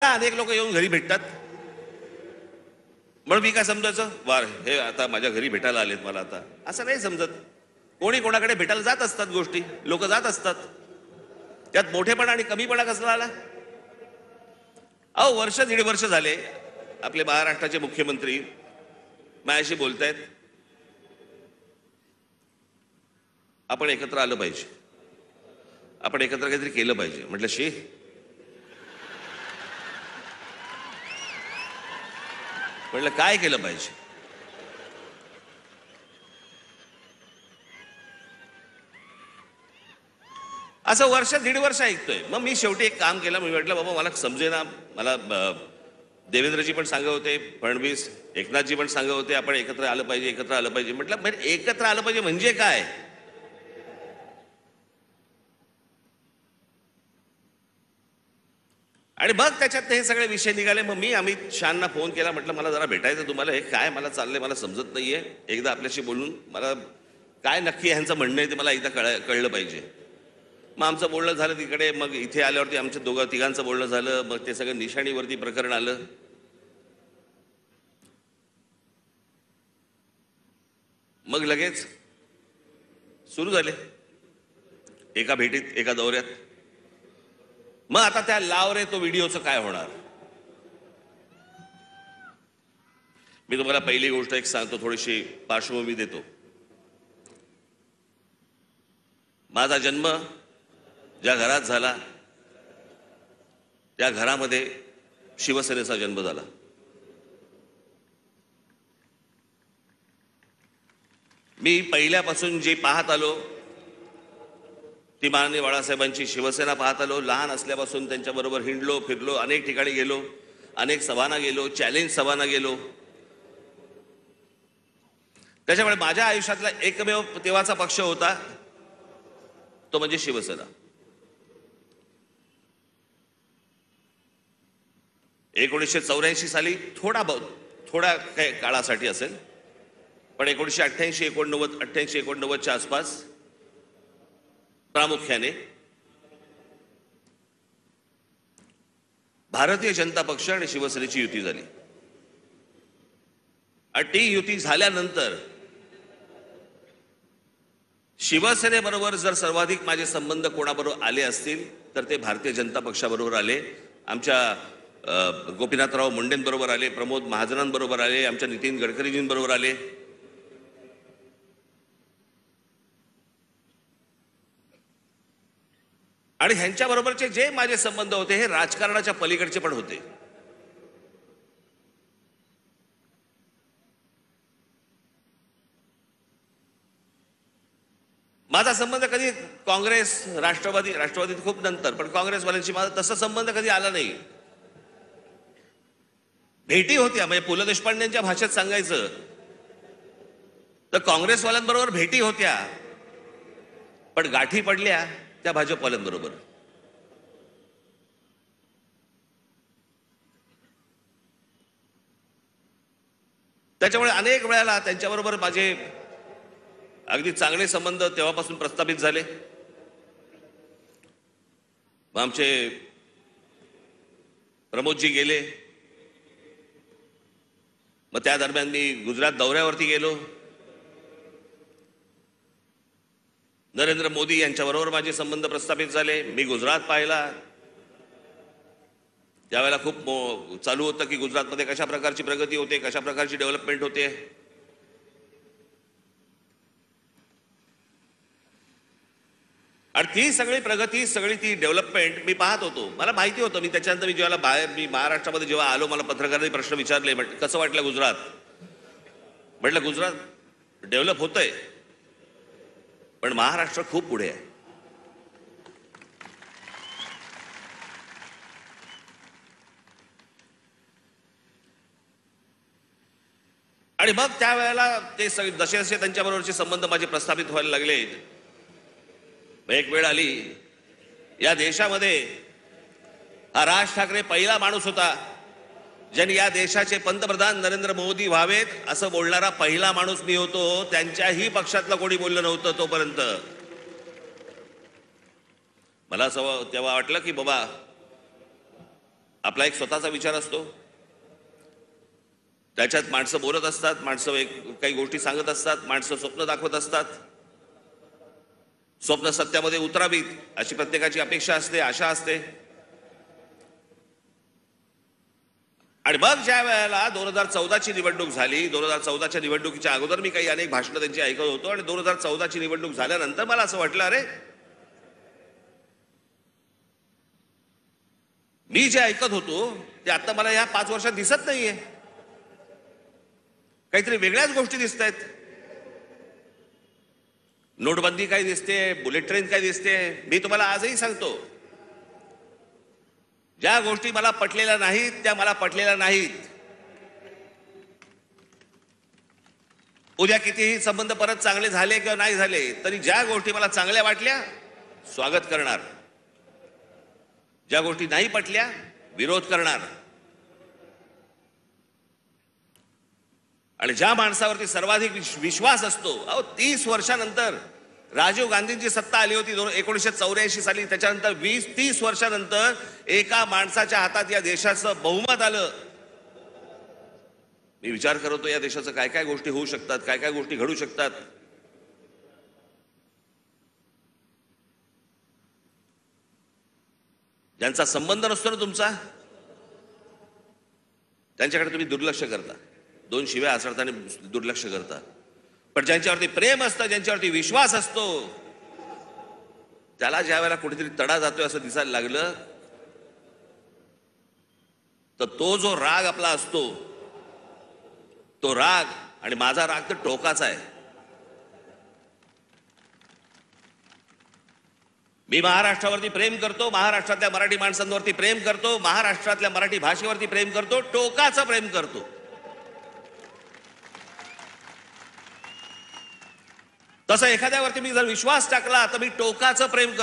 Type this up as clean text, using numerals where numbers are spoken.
मला अनेक लोक येऊन घरी भेटतात, म्हणून मी काय समजायचं वार हे आता माझ्या घरी भेटायला आलेत मला, आता असं नाही समजत. कोणी कोणाकडे भेटायला जात असतात, गोष्टी लोक जात असतात, त्यात मोठेपणा आणि कमीपणा कसला आला? अहो वर्ष दीड वर्ष झाले आपले महाराष्ट्राचे मुख्यमंत्री माझ्याशी बोलतायत, आपण एकत्र आलं पाहिजे, आपण एकत्र काहीतरी केलं पाहिजे. म्हटलं शी, म्हटलं काय केलं पाहिजे? असं वर्ष दीड वर्ष ऐकतोय. मग मी शेवटी एक काम केलं, मी म्हटलं बाबा मला समजेना, मला देवेंद्रजी पण सांगत होते, फडणवीस एकनाथजी पण सांगत होते आपण एकत्र आलं पाहिजे, एकत्र आलं पाहिजे. म्हटलं एकत्र आलं पाहिजे म्हणजे काय? आणि मग त्याच्यात हे सगळे विषय निघाले. मग मी अमित शहांना फोन केला, म्हटलं मला जरा भेटायचं तुम्हाला, हे काय मला चाललंय मला समजत नाहीये, एकदा आपल्याशी बोलून मला काय नक्की ह्यांचं म्हणणं आहे ते मला एकदा कळलं पाहिजे. मग आमचं बोलणं झालं तिकडे, मग इथे आल्यावरती आमच्या तिघांचं बोलणं झालं, मग ते सगळं निशाणीवरती प्रकरण आलं. मग लगेच सुरू झाले एका भेटीत, एका दौऱ्यात. मग आता त्या लाव रे तो व्हिडिओचं काय होणार? मी तुम्हाला पहिली गोष्ट एक सांगतो, थोडीशी पार्श्वभूमी देतो. माझा जन्म ज्या घरात झाला त्या घरामध्ये शिवसेनेचा जन्म झाला. मी पहिल्यापासून जे पाहत आलो ती माननीय बाळासाहेबांची शिवसेना पाहत आलो. लहान असल्यापासून त्यांच्याबरोबर हिंडलो, फिरलो, अनेक ठिकाणी गेलो, अनेक सभांना गेलो, चॅलेंज सभांना गेलो. त्याच्यामुळे माझ्या आयुष्यातला एकमेव तेव्हाचा पक्ष होता तो म्हणजे शिवसेना. 1984 साली थोडा काही काळासाठी असेल, पण 1988 1989च्या आसपास प्रामुख्याने भारतीय जनता पक्ष आणि शिवसेनेची युती झाली. आणि ती युती झाल्यानंतर शिवसेनेबरोबर जर सर्वाधिक माझे संबंध कोणाबरोबर आले असतील तर ते भारतीय जनता पक्षाबरोबर आले. आमच्या गोपीनाथराव मुंडेंबरोबर आले, प्रमोद महाजनांबरोबर आले, आमच्या नितीन गडकरीजींबरोबर आले. आणि ह्यांच्याबरोबरचे जे माझे संबंध होते हे राजकारणाच्या पलीकडचे पण होते. माझा संबंध कधी काँग्रेस राष्ट्रवादीत खूप नंतर, पण काँग्रेसवाल्यांशी माझा तसा संबंध कधी आला नाही. भेटी होत्या, म्हणजे पु ल देशपांडेंच्या भाषेत सांगायचं तर काँग्रेसवाल्यांबरोबर भेटी होत्या, पण गाठी पडल्या त्या भाजपवाल्यांबरोबर. त्याच्यामुळे अनेक वेळेला त्यांच्याबरोबर माझे अगदी चांगले संबंध तेव्हापासून प्रस्थापित झाले. मग आमचे प्रमोदजी गेले, मग त्या दरम्यान मी गुजरात दौऱ्यावरती गेलो. नरेंद्र मोदी यांच्याबरोबर माझे संबंध प्रस्थापित झाले. मी गुजरात पाहिला, त्यावेळेला खूप चालू होतं की गुजरातमध्ये कशा प्रकारची प्रगती होते, कशा प्रकारची डेव्हलपमेंट होते. आणि ती सगळी प्रगती, सगळी ती डेव्हलपमेंट मी पाहत होतो. मला माहिती होतं. मी त्याच्यानंतर मी महाराष्ट्रामध्ये जेव्हा आलो, मला पत्रकारांनी प्रश्न विचारले, कसं वाटलं गुजरात? म्हटलं गुजरात डेव्हलप होतंय, पण महाराष्ट्र खूप पुढे आहे. आणि मग त्यावेळेला ते जसे जसे त्यांच्याबरोबरचे संबंध माझे प्रस्थापित व्हायला लागले, एक वेळ आली या देशामध्ये हा राज ठाकरे पहिला माणूस होता ज्यांनी या देशाचे पंतप्रधान नरेंद्र मोदी व्हावेत असं बोलणारा पहिला माणूस मी होतो. त्यांच्याही पक्षातलं कोणी बोललं नव्हतं तोपर्यंत. मला असं तेव्हा वाटलं की बाबा आपला एक स्वतःचा विचार असतो, त्याच्यात माणसं बोलत असतात, माणसं काही गोष्टी सांगत असतात, माणसं स्वप्न दाखवत असतात. स्वप्न सत्यामध्ये उतरावीत अशी प्रत्येकाची अपेक्षा असते, आशा असते. आणि मग ज्या वेळेला 2014ची निवडणूक झाली, 2014च्या निवडणुकीच्या अगोदर मी काही अनेक भाषणं त्यांची ऐकत होतो आणि 2014ची निवडणूक झाल्यानंतर मला असं वाटलं, अरे मी जे ऐकत होतो ते आता मला या 5 वर्षात दिसत नाहीये. काहीतरी वेगळ्याच गोष्टी दिसत आहेत. नोटबंदी काय दिसते, बुलेट ट्रेन काय दिसते. मी तुम्हाला आजही सांगतो, ज्या गोष्टी मला पटलेल्या नाहीत त्या मला पटलेल्या नाहीत. उद्या कितीही संबंध परत चांगले झाले किंवा नाही झाले तरी ज्या गोष्टी मला चांगल्या वाटल्या स्वागत करणार, ज्या गोष्टी नाही पटल्या विरोध करणार. आणि ज्या माणसावरती सर्वाधिक विश्वास असतो, 30 वर्षानंतर राजीव गांधींची सत्ता आली होती 1984 साली, त्याच्यानंतर 20-30 वर्षानंतर एका माणसाच्या हातात या देशाचं बहुमत आलं. मी विचार करतो या देशाचं काय काय गोष्टी होऊ शकतात, काय काय गोष्टी घडू शकतात. ज्यांचा संबंध नसतो ना तुमचा, त्यांच्याकडे तुम्ही दुर्लक्ष करता, 2 शिव्या आचरताना दुर्लक्ष करता. पण ज्यांच्यावरती प्रेम असतं, ज्यांच्यावरती विश्वास असतो, त्याला ज्या वेळेला कुठेतरी तडा जातोय असं दिसायला लागलं तर तो जो राग आपला असतो, तो राग आणि माझा राग तर टोकाचा आहे. मी महाराष्ट्रावरती प्रेम करतो, महाराष्ट्रातल्या मराठी माणसांवरती प्रेम करतो, महाराष्ट्रातल्या मराठी भाषेवरती प्रेम करतो, टोकाचं प्रेम करतो. तसं एखाद्यावरती मी जर विश्वास टाकला तर मी टोकाचं प्रेम करतो.